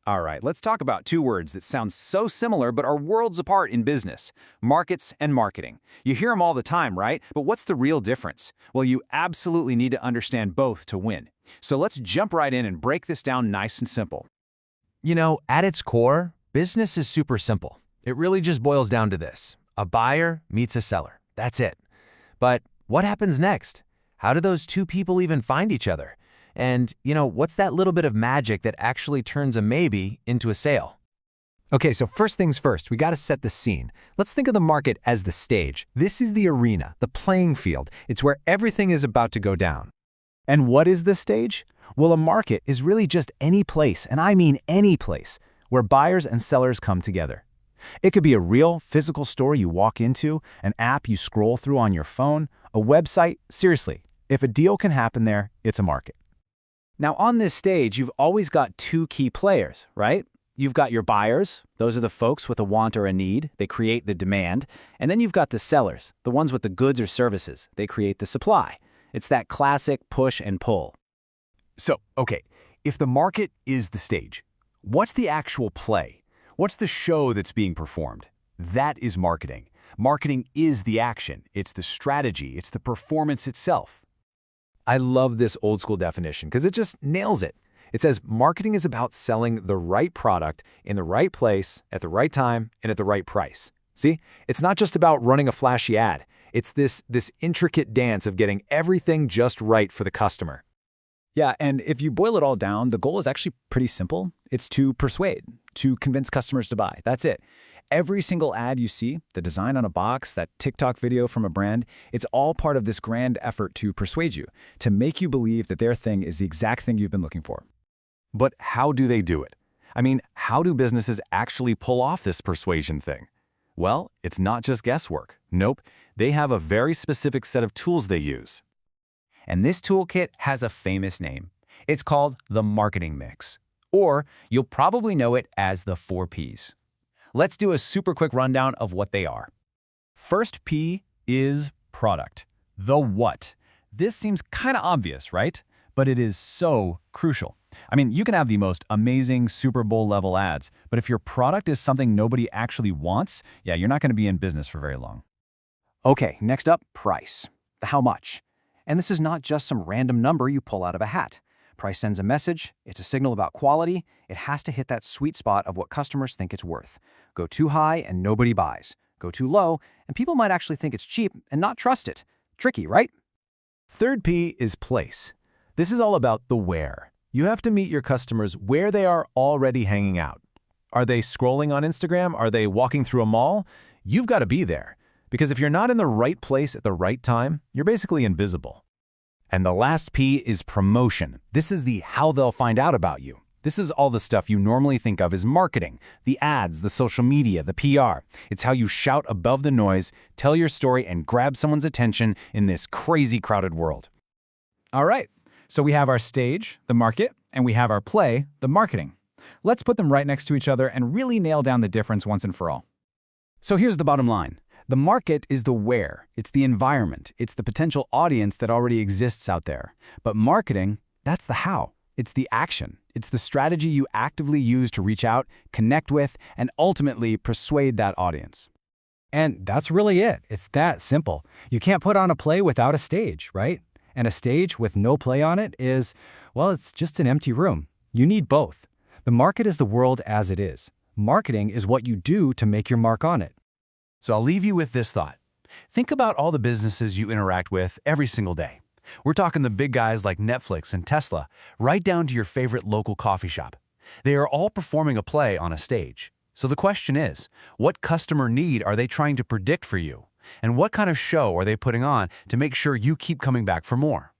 All right, let's talk about two words that sound so similar but are worlds apart in business: markets and marketing. You hear them all the time, right? But what's the real difference? Well, you absolutely need to understand both to win. So let's jump right in and break this down nice and simple. At its core, business is super simple. It really just boils down to this: a buyer meets a seller. That's it. But what happens next? How do those two people even find each other? And, what's that little bit of magic that actually turns a maybe into a sale? Okay, so first things first, we got to set the scene. Let's think of the market as the stage. This is the arena, the playing field. It's where everything is about to go down. And what is the stage? Well, a market is really just any place, and I mean any place, where buyers and sellers come together. It could be a real, physical store you walk into, an app you scroll through on your phone, a website. Seriously, if a deal can happen there, it's a market. Now, on this stage, you've always got two key players, right? You've got your buyers. Those are the folks with a want or a need. They create the demand. And then you've got the sellers, the ones with the goods or services. They create the supply. It's that classic push and pull. So, okay, if the market is the stage, what's the actual play? What's the show that's being performed? That is marketing. Marketing is the action. It's the strategy. It's the performance itself. I love this old school definition because it just nails it. It says marketing is about selling the right product in the right place, at the right time, and at the right price. See, it's not just about running a flashy ad. It's this intricate dance of getting everything just right for the customer. Yeah, and if you boil it all down, the goal is actually pretty simple. It's to persuade, to convince customers to buy. That's it. Every single ad you see, the design on a box, that TikTok video from a brand, it's all part of this grand effort to persuade you, to make you believe that their thing is the exact thing you've been looking for. But how do they do it? I mean, how do businesses actually pull off this persuasion thing? Well, it's not just guesswork. Nope, they have a very specific set of tools they use. And this toolkit has a famous name. It's called the marketing mix, or you'll probably know it as the 4 Ps. Let's do a super quick rundown of what they are. First P is product. The what. This seems kind of obvious, right? But it is so crucial. I mean, you can have the most amazing Super Bowl level ads, but if your product is something nobody actually wants, yeah, you're not going to be in business for very long. Okay, next up, price. The how much. And this is not just some random number you pull out of a hat. Price sends a message, it's a signal about quality, it has to hit that sweet spot of what customers think it's worth. Go too high and nobody buys. Go too low and people might actually think it's cheap and not trust it. Tricky, right? Third P is place. This is all about the where. You have to meet your customers where they are already hanging out. Are they scrolling on Instagram? Are they walking through a mall? You've got to be there. Because if you're not in the right place at the right time, you're basically invisible. And the last P is promotion. This is the how they'll find out about you. This is all the stuff you normally think of as marketing, the ads, the social media, the PR. It's how you shout above the noise, tell your story, and grab someone's attention in this crazy crowded world. All right, so we have our stage, the market, and we have our play, the marketing. Let's put them right next to each other and really nail down the difference once and for all. So here's the bottom line. The market is the where, it's the environment, it's the potential audience that already exists out there. But marketing, that's the how. It's the action. It's the strategy you actively use to reach out, connect with, and ultimately persuade that audience. And that's really it. It's that simple. You can't put on a play without a stage, right? And a stage with no play on it is, well, it's just an empty room. You need both. The market is the world as it is. Marketing is what you do to make your mark on it. So I'll leave you with this thought. Think about all the businesses you interact with every single day. We're talking the big guys like Netflix and Tesla, right down to your favorite local coffee shop. They are all performing a play on a stage. So the question is, what customer need are they trying to predict for you? And what kind of show are they putting on to make sure you keep coming back for more?